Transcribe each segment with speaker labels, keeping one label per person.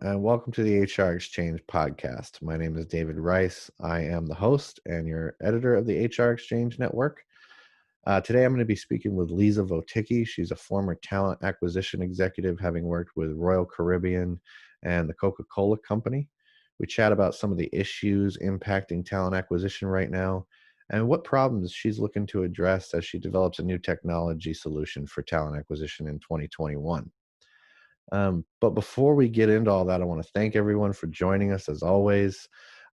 Speaker 1: and welcome to the HR Exchange podcast. My name is David Rice. I am the host and your editor of the HR Exchange Network. Today, I'm going to be speaking with Liza Voticky. She's a former talent acquisition executive, having worked with Royal Caribbean and the Coca-Cola company. We chat about some of the issues impacting talent acquisition right now and what problems she's looking to address as she develops a new technology solution for talent acquisition in 2021. But before we get into all that, I want to thank everyone for joining us as always.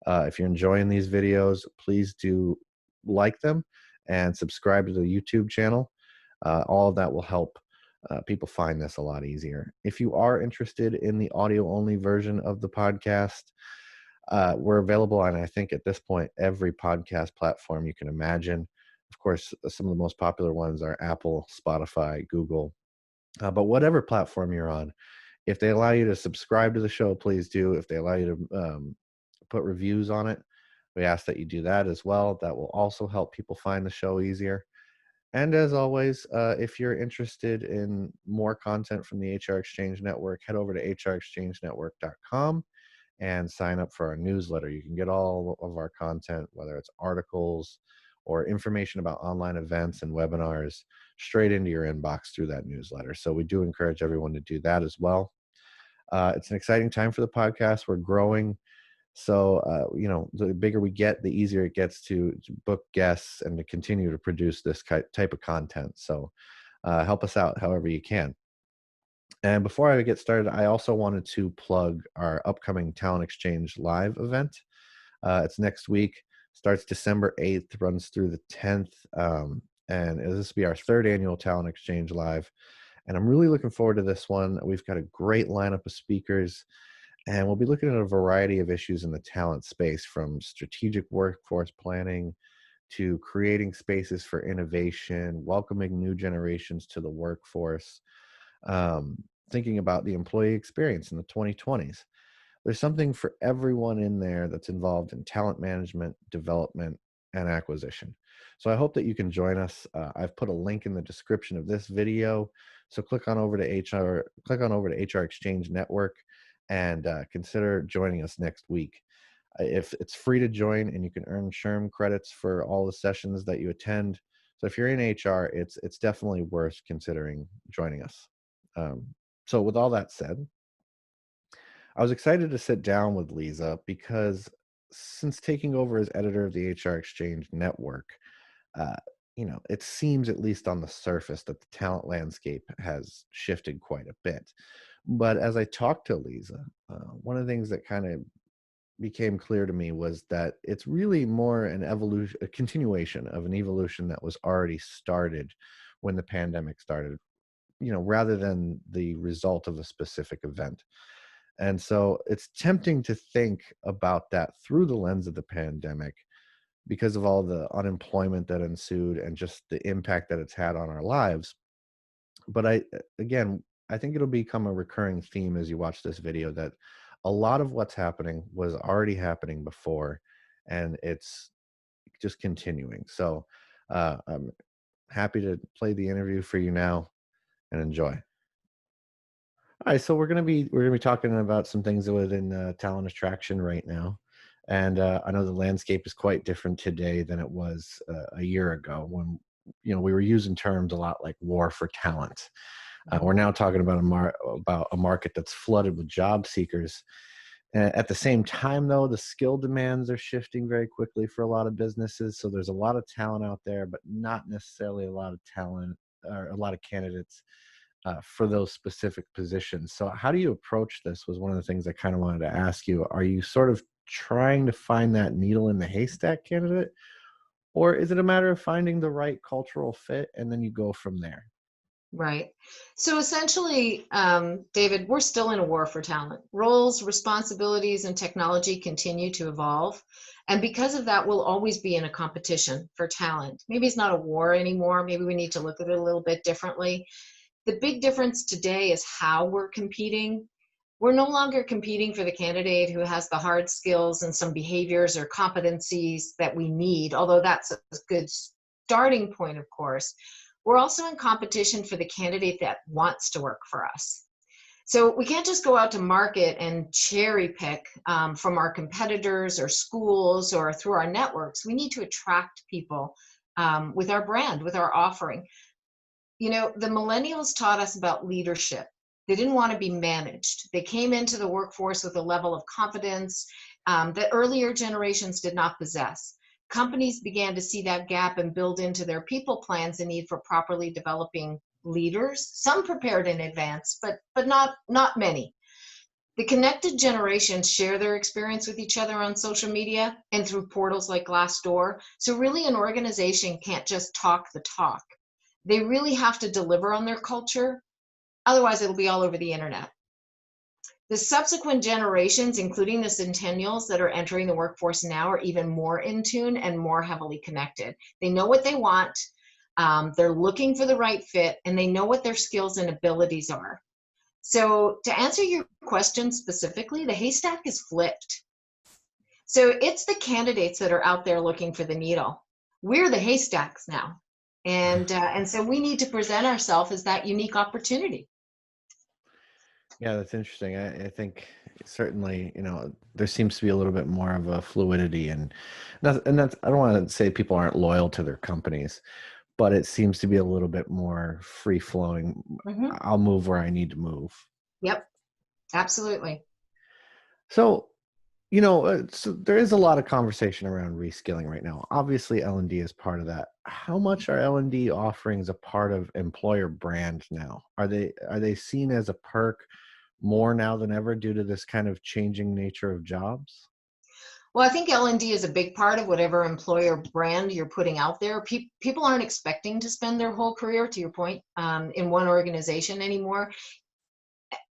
Speaker 1: If you're enjoying these videos, please do like them and subscribe to the YouTube channel. All of that will help people find this a lot easier. If you are interested in the audio-only version of the podcast, we're available on, I think, at this point, every podcast platform you can imagine. Of course, some of the most popular ones are Apple, Spotify, Google. But whatever platform you're on, if they allow you to subscribe to the show, please do. If they allow you to put reviews on it, we ask that you do that as well. That will also help people find the show easier. And as always, if you're interested in more content from the HR Exchange Network, head over to hrexchangenetwork.com and sign up for our newsletter. You can get all of our content, whether it's articles or information about online events and webinars, straight into your inbox through that newsletter. So we do encourage everyone to do that as well. It's an exciting time for the podcast. We're growing. So, the bigger we get, the easier it gets to book guests and to continue to produce this type of content. So help us out however you can. And before I get started, I also wanted to plug our upcoming Talent Exchange Live event. It's next week, starts December 8th, runs through the 10th. And this will be our third annual Talent Exchange Live. And I'm really looking forward to this one. We've got a great lineup of speakers, and we'll be looking at a variety of issues in the talent space, from strategic workforce planning to creating spaces for innovation, welcoming new generations to the workforce, thinking about the employee experience in the 2020s. There's something for everyone in there that's involved in talent management, development, and acquisition. So I hope that you can join us. I've put a link in the description of this video. So click on over to HR Exchange Network and consider joining us next week. If it's free to join, and you can earn SHRM credits for all the sessions that you attend. So if you're in HR, it's definitely worth considering joining us. So with all that said, I was excited to sit down with Liza because since taking over as editor of the HR Exchange Network, uh, it seems, at least on the surface, that the talent landscape has shifted quite a bit. But as I talked to Liza, one of the things that kind of became clear to me was that it's really more an evolution, a continuation of an evolution that was already started when the pandemic started, rather than the result of a specific event. And so it's tempting to think about that through the lens of the pandemic, because of all the unemployment that ensued and just the impact that it's had on our lives. But I think it'll become a recurring theme as you watch this video, that a lot of what's happening was already happening before, and it's just continuing. So I'm happy to play the interview for you now, and enjoy. All right, so we're gonna be talking about some things within talent attraction right now, and I know the landscape is quite different today than it was a year ago, when we were using terms a lot like war for talent. We're now talking about about a market that's flooded with job seekers. At the same time, though, the skill demands are shifting very quickly for a lot of businesses. So there's a lot of talent out there, but not necessarily a lot of talent or a lot of candidates for those specific positions. So how do you approach this was one of the things I kind of wanted to ask you. Are you sort of trying to find that needle in the haystack candidate, or is it a matter of finding the right cultural fit and then you go from there?
Speaker 2: Right. So essentially, David, we're still in a war for talent. Roles, responsibilities, and technology continue to evolve. And because of that, we'll always be in a competition for talent. Maybe it's not a war anymore. Maybe we need to look at it a little bit differently. The big difference today is how we're competing. We're no longer competing for the candidate who has the hard skills and some behaviors or competencies that we need, although that's a good starting point, of course. We're also in competition for the candidate that wants to work for us. So we can't just go out to market and cherry pick from our competitors or schools or through our networks. We need to attract people with our brand, with our offering. You know, the millennials taught us about leadership. They didn't want to be managed. They came into the workforce with a level of confidence that earlier generations did not possess. Companies began to see that gap and build into their people plans the need for properly developing leaders, some prepared in advance, but not many. The connected generations share their experience with each other on social media and through portals like Glassdoor. So really an organization can't just talk the talk. They really have to deliver on their culture. Otherwise, it'll be all over the internet. The subsequent generations, including the centennials that are entering the workforce now, are even more in tune and more heavily connected. They know what they want. They're looking for the right fit, and they know what their skills and abilities are. So to answer your question specifically, the haystack is flipped. So it's the candidates that are out there looking for the needle. We're the haystacks now. And so we need to present ourselves as that unique opportunity.
Speaker 1: Yeah, that's interesting. I think certainly, there seems to be a little bit more of a fluidity, and that's, I don't want to say people aren't loyal to their companies, but it seems to be a little bit more free flowing.
Speaker 2: Mm-hmm.
Speaker 1: I'll move where I need to move.
Speaker 2: Yep, absolutely.
Speaker 1: So, so there is a lot of conversation around reskilling right now. Obviously, L&D is part of that. How much are L&D offerings a part of employer brand now? Are they seen as a perk more now than ever due to this kind of changing nature of jobs?
Speaker 2: Well, I think L&D is a big part of whatever employer brand you're putting out there. People aren't expecting to spend their whole career, to your point, in one organization anymore.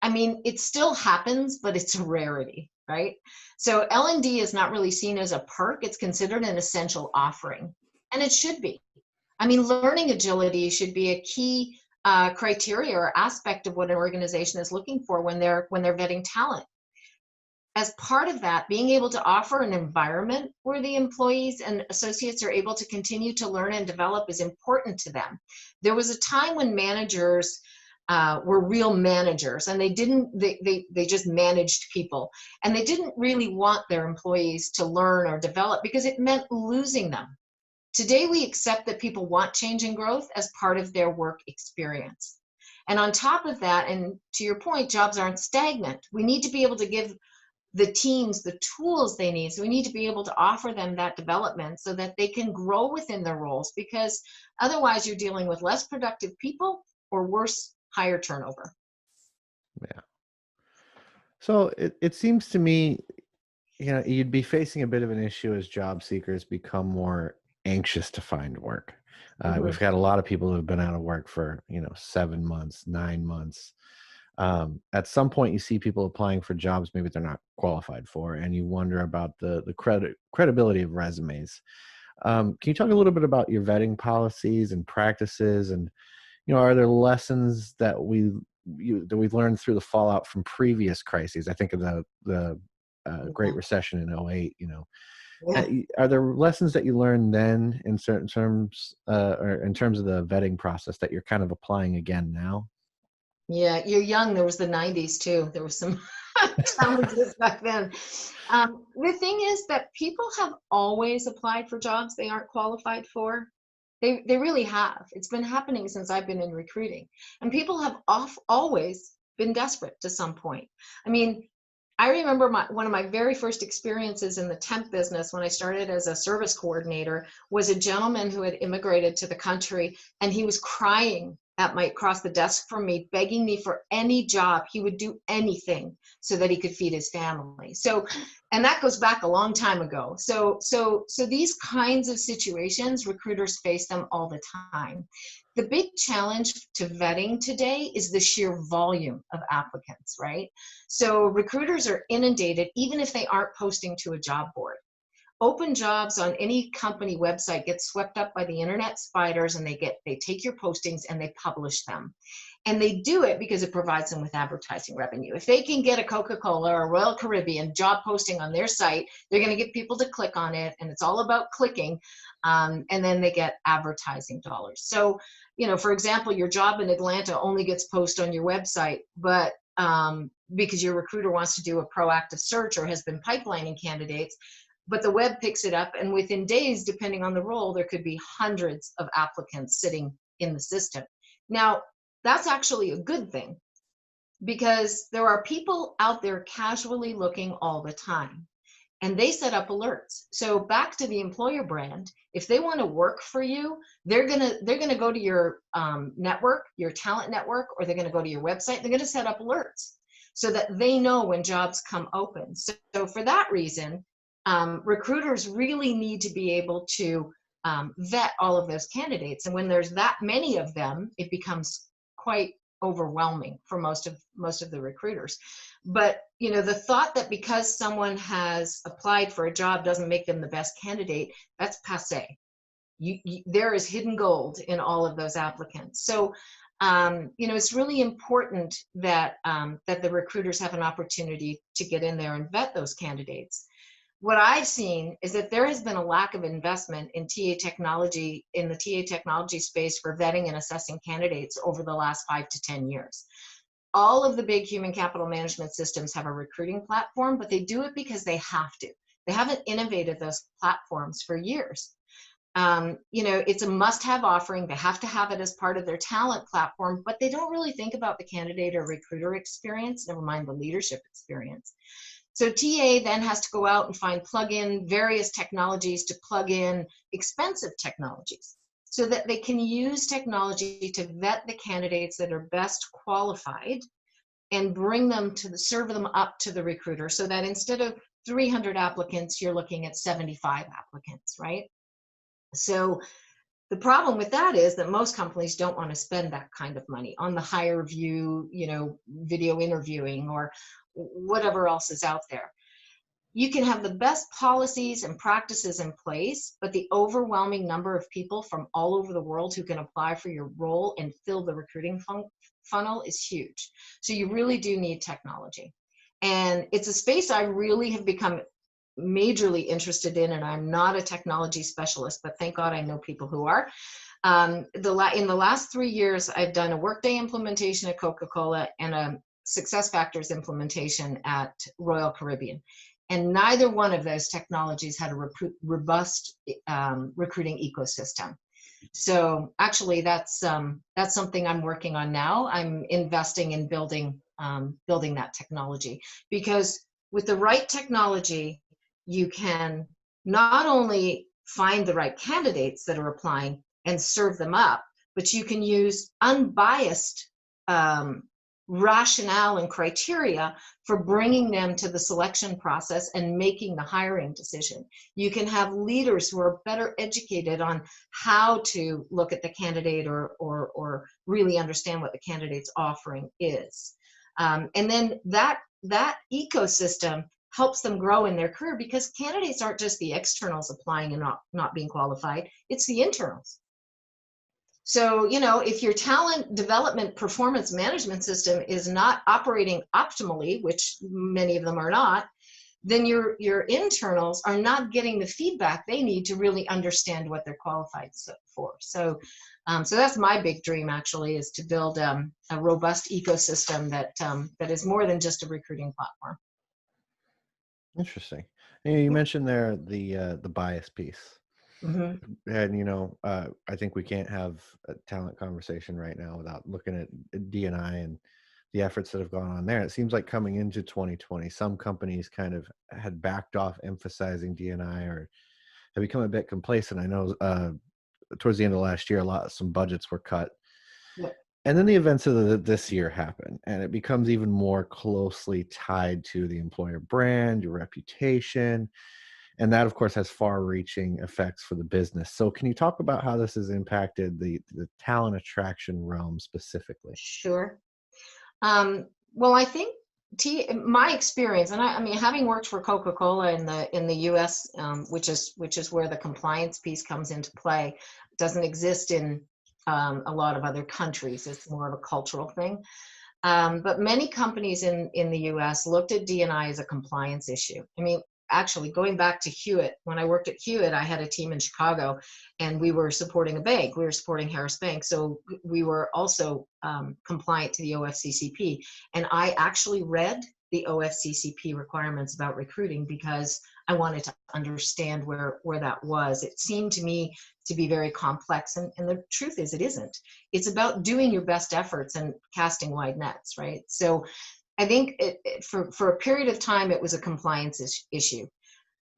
Speaker 2: I mean, it still happens, but it's a rarity, right? So L&D is not really seen as a perk. It's considered an essential offering, and it should be. I mean, learning agility should be a key criteria or aspect of what an organization is looking for when they're vetting talent. As part of that, being able to offer an environment where the employees and associates are able to continue to learn and develop is important to them. There was a time when managers were real managers, and they just managed people, and they didn't really want their employees to learn or develop because it meant losing them. Today, we accept that people want change and growth as part of their work experience. And on top of that, and to your point, jobs aren't stagnant. We need to be able to give the teams the tools they need. So we need to be able to offer them that development so that they can grow within their roles, because otherwise you're dealing with less productive people, or worse, higher turnover.
Speaker 1: Yeah. So it seems to me, you'd be facing a bit of an issue as job seekers become more anxious to find work.
Speaker 2: Mm-hmm.
Speaker 1: We've got a lot of people who have been out of work for, 7 months, 9 months. At some point you see people applying for jobs maybe they're not qualified for, and you wonder about the credibility of resumes. Can you talk a little bit about your vetting policies and practices, and are there lessons that we've learned through the fallout from previous crises? I think of the Great Recession in 08.
Speaker 2: Yeah.
Speaker 1: Are there lessons that you learned then in certain terms, or in terms of the vetting process, that you're kind of applying again now?
Speaker 2: Yeah, you're young. There was the 90s too. There was some challenges back then. The thing is that people have always applied for jobs they aren't qualified for. They really have. It's been happening since I've been in recruiting. And people have always been desperate to some point. I mean, I remember one of my very first experiences in the temp business when I started as a service coordinator was a gentleman who had immigrated to the country, and he was crying across the desk from me, begging me for any job. He would do anything so that he could feed his family. So, and that goes back a long time ago. So these kinds of situations, recruiters face them all the time. The big challenge to vetting today is the sheer volume of applicants, right? So recruiters are inundated even if they aren't posting to a job board. Open jobs on any company website get swept up by the internet spiders, and they take your postings and they publish them. And they do it because it provides them with advertising revenue. If they can get a Coca-Cola or a Royal Caribbean job posting on their site, they're going to get people to click on it, and it's all about clicking, and then they get advertising dollars. So, for example, your job in Atlanta only gets posted on your website, but because your recruiter wants to do a proactive search or has been pipelining candidates, but the web picks it up, and within days, depending on the role, there could be hundreds of applicants sitting in the system. Now, that's actually a good thing, because there are people out there casually looking all the time, and they set up alerts. So back to the employer brand, if they want to work for you, they're gonna go to your network, your talent network, or they're gonna go to your website. They're gonna set up alerts so that they know when jobs come open. So for that reason, recruiters really need to be able to vet all of those candidates. And when there's that many of them, it becomes quite overwhelming for most of the recruiters. But the thought that because someone has applied for a job doesn't make them the best candidate, that's passé. There is hidden gold in all of those applicants. So it's really important that that the recruiters have an opportunity to get in there and vet those candidates. What I've seen is that there has been a lack of investment in TA technology, in the TA technology space, for vetting and assessing candidates over the last 5 to 10 years. All of the big human capital management systems have a recruiting platform, but they do it because they have to. They haven't innovated those platforms for years. It's a must-have offering. They have to have it as part of their talent platform, but they don't really think about the candidate or recruiter experience, never mind the leadership experience. So TA then has to go out and plug in various technologies to plug in expensive technologies, so that they can use technology to vet the candidates that are best qualified and bring them serve them up to the recruiter, so that instead of 300 applicants, you're looking at 75 applicants, right? So the problem with that is that most companies don't want to spend that kind of money on the higher view, video interviewing or whatever else is out there. You can have the best policies and practices in place, but the overwhelming number of people from all over the world who can apply for your role and fill the recruiting funnel is huge. So you really do need technology. And it's a space I really have become majorly interested in, and I'm not a technology specialist, but thank God I know people who are. In the last 3 years, I've done a Workday implementation at Coca-Cola and a SuccessFactors implementation at Royal Caribbean. And neither one of those technologies had a robust recruiting ecosystem. So actually, that's something I'm working on now. I'm investing in building that technology, because with the right technology, you can not only find the right candidates that are applying and serve them up, but you can use unbiased rationale and criteria for bringing them to the selection process and making the hiring decision. You can have leaders who are better educated on how to look at the candidate or really understand what the candidate's offering is. And then that ecosystem helps them grow in their career, because candidates aren't just the externals applying and not being qualified, it's the internals. So, if your talent development performance management system is not operating optimally, which many of them are not, then your internals are not getting the feedback they need to really understand what they're qualified for. So that's my big dream, actually, is to build a robust ecosystem that is more than just a recruiting platform.
Speaker 1: Interesting. You mentioned there the bias piece.
Speaker 2: Mm-hmm.
Speaker 1: And I think we can't have a talent conversation right now without looking at D&I and the efforts that have gone on there. It seems like coming into 2020, some companies kind of had backed off emphasizing D&I or have become a bit complacent. I know towards the end of last year, some budgets were cut.
Speaker 2: Yeah.
Speaker 1: And then the events of this year happen, and it becomes even more closely tied to the employer brand, your reputation. And that, of course, has far-reaching effects for the business. So can you talk about how this has impacted the talent attraction realm specifically?
Speaker 2: Sure. Well, I think my experience, and I mean, having worked for Coca-Cola in the U.S., which is where the compliance piece comes into play, doesn't exist in a lot of other countries. It's more of a cultural thing. But many companies in the U.S. looked at D&I as a compliance issue. I mean, actually going back to Hewitt, when I worked at Hewitt, I had a team in Chicago, and we were supporting a bank. We were supporting Harris Bank. So we were also compliant to the OFCCP. And I actually read the OFCCP requirements about recruiting because I wanted to understand where that was. It seemed to me to be very complex. And the truth is, it isn't. It's about doing your best efforts and casting wide nets, right? So I think for a period of time, it was a compliance issue.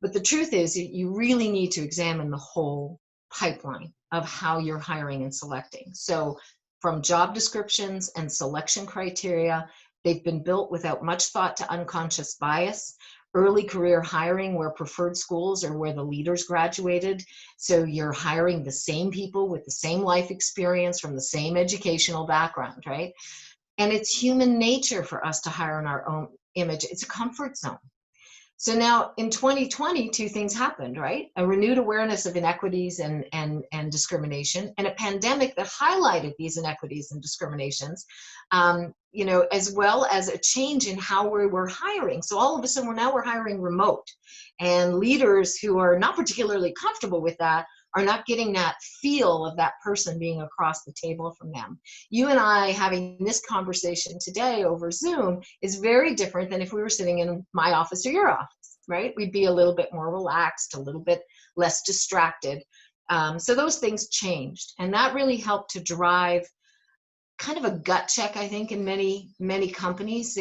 Speaker 2: But the truth is, you really need to examine the whole pipeline of how you're hiring and selecting. So from job descriptions and selection criteria, they've been built without much thought to unconscious bias. Early career hiring, where preferred schools are where the leaders graduated. So you're hiring the same people with the same life experience from the same educational background, right? And it's human nature for us to hire in our own image. It's a comfort zone. So now in 2020, two things happened, right? A renewed awareness of inequities and discrimination, and a pandemic that highlighted these inequities and discriminations, as well as a change in how we were hiring. So all of a sudden, we're hiring remote, and leaders who are not particularly comfortable with that are not getting that feel of that person being across the table from them. You and I having this conversation today over Zoom is very different than if we were sitting in my office or your office, right? We'd be a little bit more relaxed, a little bit less distracted. So those things changed, and that really helped to drive kind of a gut check, I think, in many companies.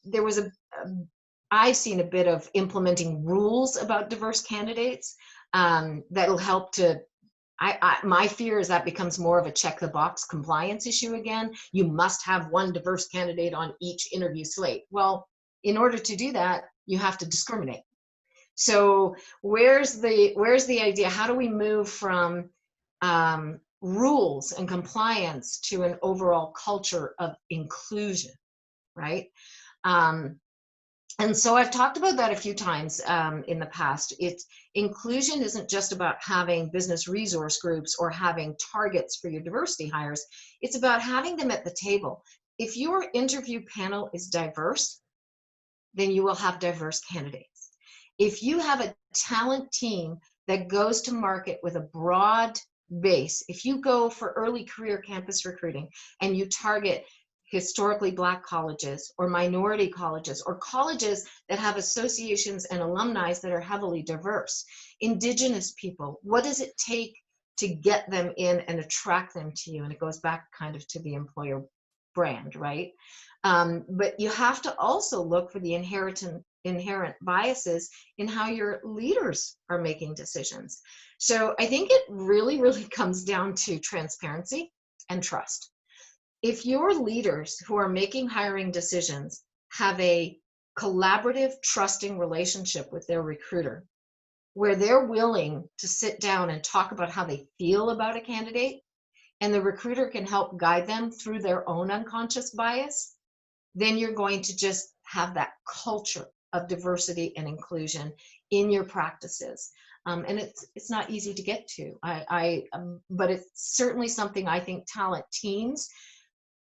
Speaker 2: There was I've seen a bit of implementing rules about diverse candidates that'll help to, my fear is that becomes more of a check the box compliance issue again. You must have one diverse candidate on each interview slate. Well, in order to do that, you have to discriminate. So where's the idea? How do we move from rules and compliance to an overall culture of inclusion, right? And so I've talked about that a few times in the past. Inclusion isn't just about having business resource groups or having targets for your diversity hires. It's about having them at the table. If your interview panel is diverse, then you will have diverse candidates. If you have a talent team that goes to market with a broad base, if you go for early career campus recruiting and you target historically Black colleges or minority colleges or colleges that have associations and alumni that are heavily diverse, Indigenous people, what does it take to get them in and attract them to you? And it goes back kind of to the employer brand, right? But you have to also look for the inherent biases in how your leaders are making decisions. So I think it really, really comes down to transparency and trust. If your leaders who are making hiring decisions have a collaborative, trusting relationship with their recruiter, where they're willing to sit down and talk about how they feel about a candidate, and the recruiter can help guide them through their own unconscious bias, then you're going to just have that culture of diversity and inclusion in your practices. And it's not easy to get to. But it's certainly something I think talent teams,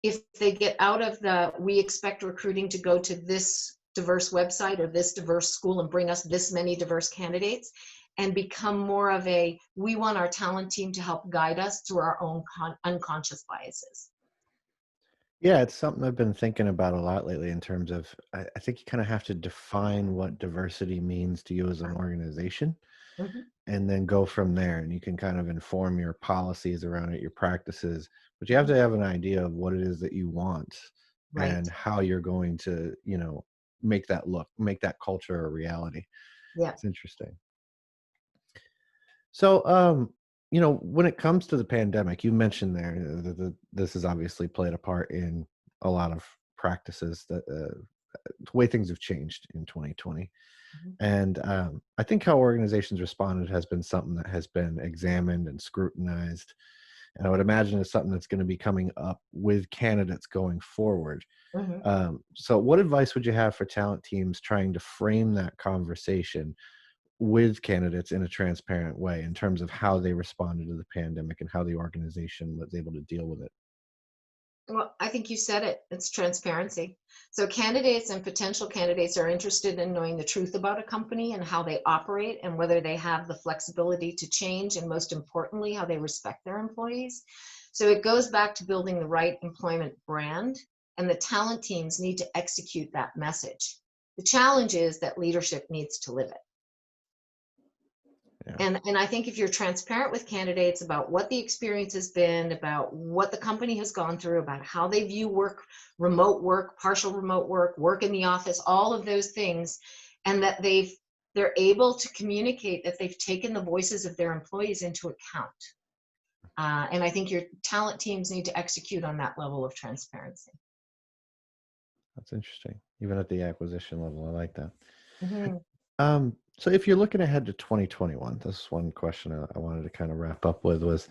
Speaker 2: if they get out of we expect recruiting to go to this diverse website or this diverse school and bring us this many diverse candidates, and become more of we want our talent team to help guide us through our own unconscious biases.
Speaker 1: Yeah, it's something I've been thinking about a lot lately in terms of, I think you kind of have to define what diversity means to you as an organization,
Speaker 2: Mm-hmm.
Speaker 1: and then go from there. And you can kind of inform your policies around it, your practices, but you have
Speaker 2: Mm-hmm.
Speaker 1: to have an idea of what it is that you want
Speaker 2: Right.
Speaker 1: and how you're going to, make that culture a reality.
Speaker 2: Yeah.
Speaker 1: It's interesting. So, when it comes to the pandemic, you mentioned there this has obviously played a part in a lot of practices that the way things have changed in 2020.
Speaker 2: Mm-hmm.
Speaker 1: And I think how organizations responded has been something that has been examined and scrutinized. And I would imagine it's something that's going to be coming up with candidates going forward.
Speaker 2: Mm-hmm.
Speaker 1: So, what advice would you have for talent teams trying to frame that conversation with candidates in a transparent way in terms of how they responded to the pandemic and how the organization was able to deal with it?
Speaker 2: Well, I think you said it. It's transparency. So candidates and potential candidates are interested in knowing the truth about a company and how they operate and whether they have the flexibility to change, and most importantly, how they respect their employees. So it goes back to building the right employment brand, and the talent teams need to execute that message. The challenge is that leadership needs to live it.
Speaker 1: Yeah.
Speaker 2: And I think if you're transparent with candidates about what the experience has been, about what the company has gone through, about how they view work, remote work, partial remote work, work in the office, all of those things, and that they're able to communicate that they've taken the voices of their employees into account. And I think your talent teams need to execute on that level of transparency.
Speaker 1: That's interesting. Even at the acquisition level, I like that.
Speaker 2: Mm-hmm.
Speaker 1: So if you're looking ahead to 2021, this is one question I wanted to kind of wrap up with was,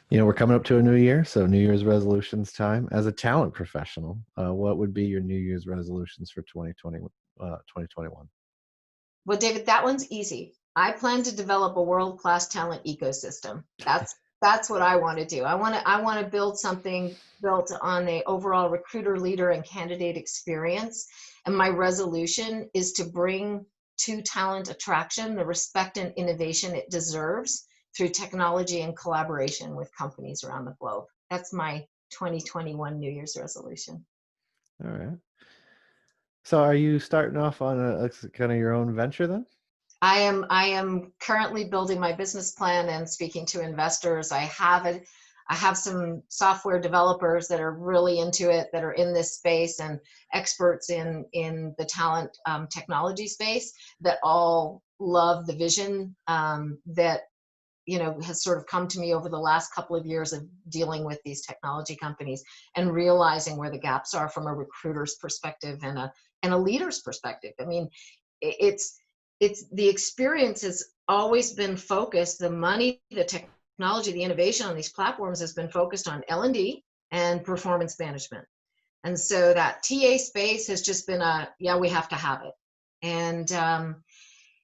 Speaker 1: we're coming up to a new year, so New Year's resolutions time. As a talent professional, what would be your New Year's resolutions for 2021?
Speaker 2: Well, David, that one's easy. I plan to develop a world-class talent ecosystem. That's what I want to do. I want to build something built on the overall recruiter, leader, and candidate experience. And my resolution is to bring to talent attraction the respect and innovation it deserves through technology and collaboration with companies around the globe. That's my 2021 New Year's resolution.
Speaker 1: All right. So are you starting off on a kind of your own venture then?
Speaker 2: I am currently building my business plan and speaking to investors. I have some software developers that are really into it, that are in this space, and experts in the talent technology space that all love the vision that has sort of come to me over the last couple of years of dealing with these technology companies and realizing where the gaps are from a recruiter's perspective and a leader's perspective. I mean, it's the experience has always been focused. The money, the technology, the innovation on these platforms has been focused on L&D and performance management. And so that TA space has just been we have to have it. And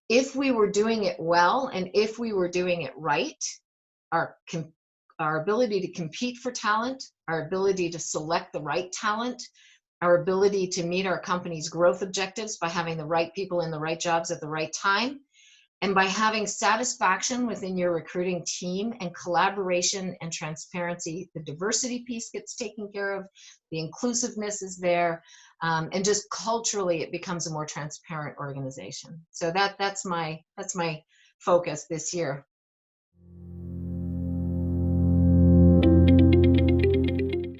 Speaker 2: if we were doing it well, and if we were doing it right, our ability to compete for talent, our ability to select the right talent, our ability to meet our company's growth objectives by having the right people in the right jobs at the right time, and by having satisfaction within your recruiting team and collaboration and transparency, the diversity piece gets taken care of, the inclusiveness is there, and just culturally it becomes a more transparent organization. So that's my focus this year.